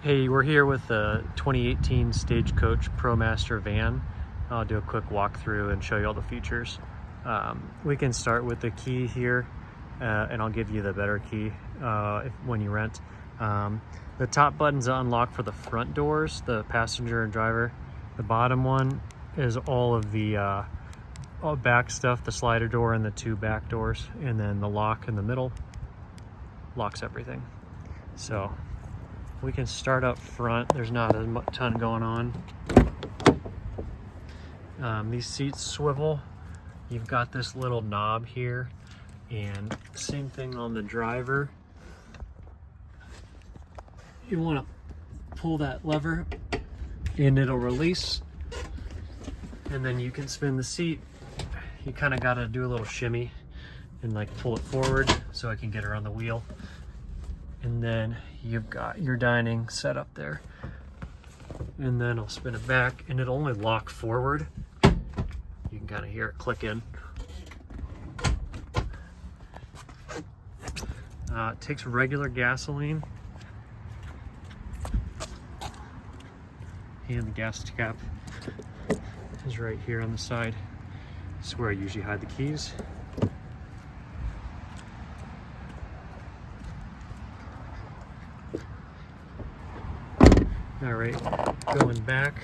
Hey, we're here with the 2018 Stagecoach Promaster van. I'll do a quick walkthrough and show you all the features. We can start with the key here, and I'll give you the better key when you rent. The top button's unlock for the front doors, the passenger and driver. The bottom one is all of the all back stuff, the slider door and the two back doors, and then the lock in the middle locks everything. So we can start up front. There's not a ton going on. These seats swivel. You've got this little knob here, and same thing on the driver. You want to pull that lever and it'll release, and then you can spin the seat. You kind of got to do a little shimmy and like pull it forward so I can get her on the wheel. And then you've got your dining set up there. And then I'll spin it back and it'll only lock forward. You can kind of hear it click in. It takes regular gasoline. And the gas cap is right here on the side. This is where I usually hide the keys. All right, going back.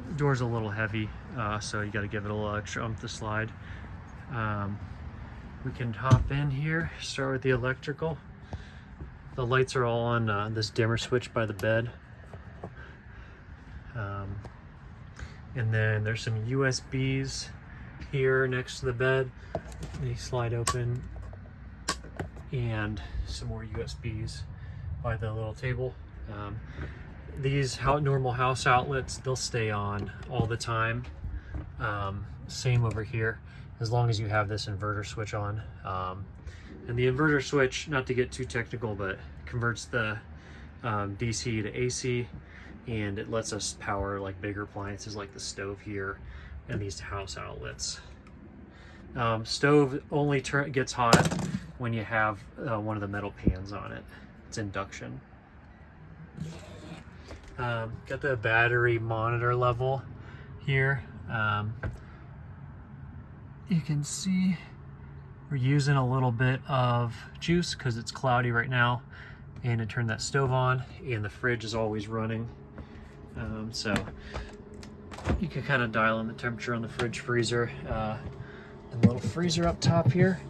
The door's a little heavy, so you got to give it a little extra oomph to slide. We can hop in here, start with the electrical. The lights are all on this dimmer switch by the bed. And then there's some USBs here next to the bed. They slide open. And some more USBs by the little table. These normal house outlets, they'll stay on all the time. Same over here, as long as you have this inverter switch on. And the inverter switch, not to get too technical, but converts the DC to AC, and it lets us power like bigger appliances like the stove here and these house outlets. Stove only gets hot when you have one of the metal pans on it. It's induction. Got the battery monitor level here. You can see we're using a little bit of juice because it's cloudy right now, and it turned that stove on, and the fridge is always running. So you can kind of dial in the temperature on the fridge freezer. And the little freezer up top here.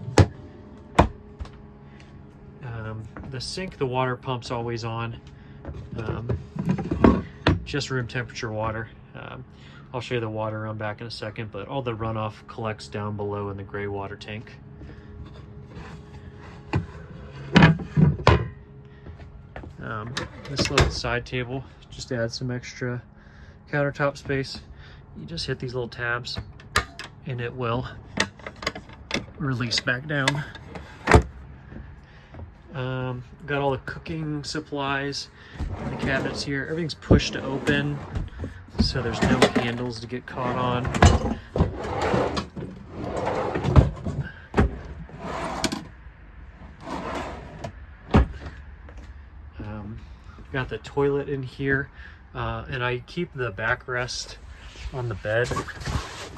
The sink, the water pump's always on. Just room temperature water. I'll show you the water run back in a second, but all the runoff collects down below in the gray water tank. This little side table just adds some extra countertop space. You just hit these little tabs and it will release back down. Got all the cooking supplies in the cabinets here. Everything's pushed to open, so there's no handles to get caught on. Got the toilet in here, and I keep the backrest on the bed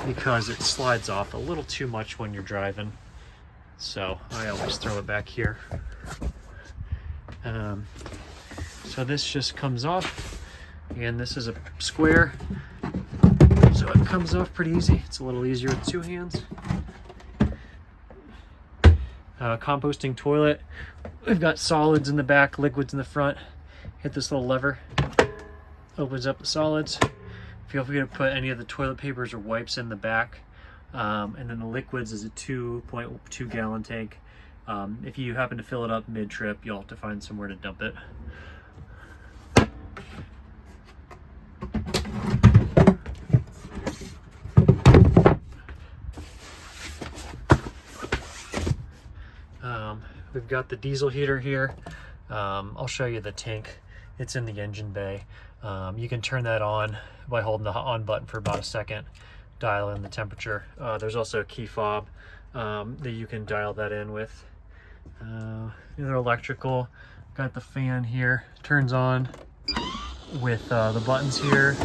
because it slides off a little too much when you're driving. So I always throw it back here. So this just comes off, and this is a square, so it comes off pretty easy. It's a little easier with two hands. Composting toilet. We've got solids in the back, liquids in the front. Hit this little lever, opens up the solids. Feel free to put any of the toilet papers or wipes in the back. And then the liquids is a 2.2 gallon tank. If you happen to fill it up mid-trip, you'll have to find somewhere to dump it. We've got the diesel heater here. I'll show you the tank. It's in the engine bay. You can turn that on by holding the on button for about a second. Dial in the temperature. There's also a key fob that you can dial that in with. They're electrical. Got the fan here, turns on with the buttons here.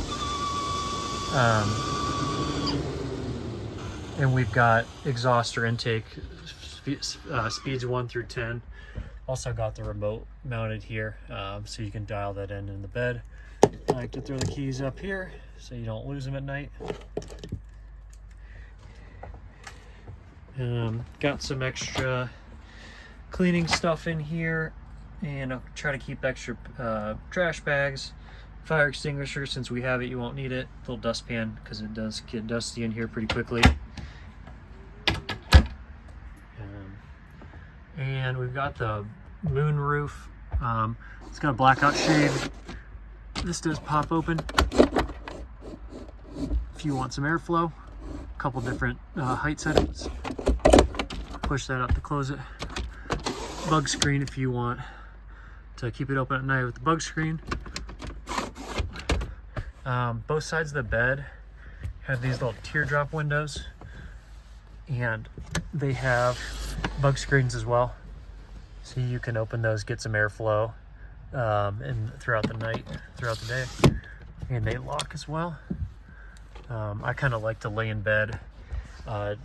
And we've got exhaust or intake speeds 1 through 10. Also got the remote mounted here, so you can dial that in the bed. I like to throw the keys up here so you don't lose them at night. Got some extra cleaning stuff in here, and I'll try to keep extra trash bags, fire extinguisher. Since we have it, you won't need it. Little dustpan, because it does get dusty in here pretty quickly. And we've got the moon roof. It's got a blackout shade. This does pop open if you want some airflow. A couple different height settings. Push that up to close it. Bug screen if you want to keep it open at night with the bug screen. Both sides of the bed have these little teardrop windows, and they have bug screens as well, so you can open those, get some airflow and throughout the night, throughout the day. And they lock as well. I kind of like to lay in bed,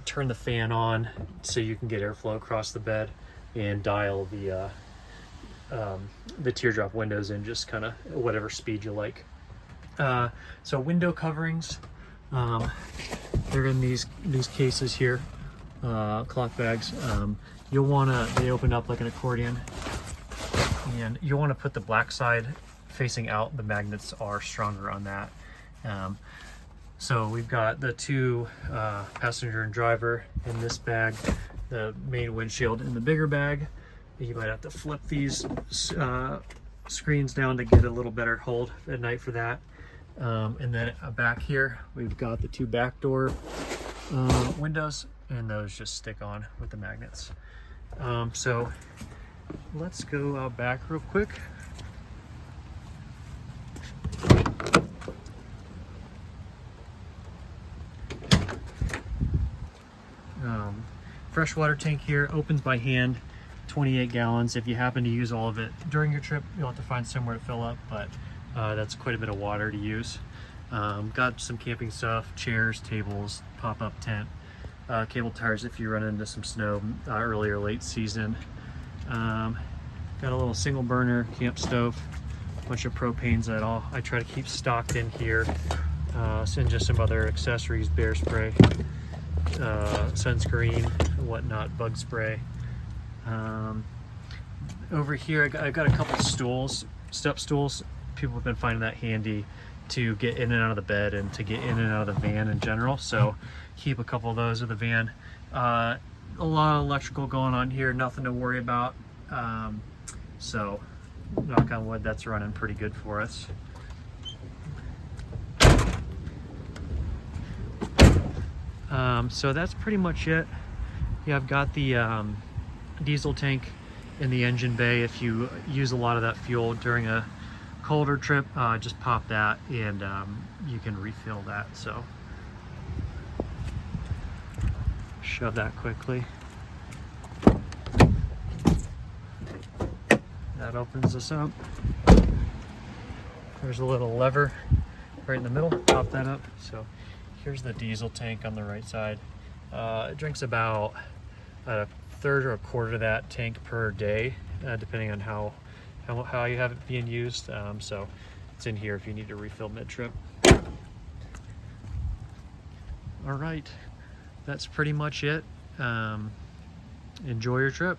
turn the fan on so you can get airflow across the bed, and dial the teardrop windows in just kind of whatever speed you like. So window coverings, they're in these cases here, cloth bags. You'll want to, they open up like an accordion, and you'll want to put the black side facing out. The magnets are stronger on that. So we've got the two passenger and driver in this bag, the main windshield in the bigger bag. You might have to flip these screens down to get a little better hold at night for that. And then back here, we've got the two back door windows, and those just stick on with the magnets. So let's go out back real quick. Freshwater tank here, opens by hand, 28 gallons. If you happen to use all of it during your trip, you'll have to find somewhere to fill up, but that's quite a bit of water to use. Got some camping stuff, chairs, tables, pop-up tent, cable tires if you run into some snow early or late season. Got a little single burner camp stove, bunch of propanes that I try to keep stocked in here. And just some other accessories, bear spray, sunscreen, whatnot, bug spray. Over here I got a couple stools, step stools. People have been finding that handy to get in and out of the bed and to get in and out of the van in general, so keep a couple of those in the van. A lot of electrical going on here, nothing to worry about. So knock on wood, that's running pretty good for us. So that's pretty much it. Yeah, I've got the diesel tank in the engine bay. If you use a lot of that fuel during a colder trip, just pop that and you can refill that. So shove that quickly. That opens this up. There's a little lever right in the middle, pop that up. So here's the diesel tank on the right side. It drinks about a third or a quarter of that tank per day, depending on how you have it being used. So it's in here if you need to refill mid-trip. All right, that's pretty much it. Enjoy your trip.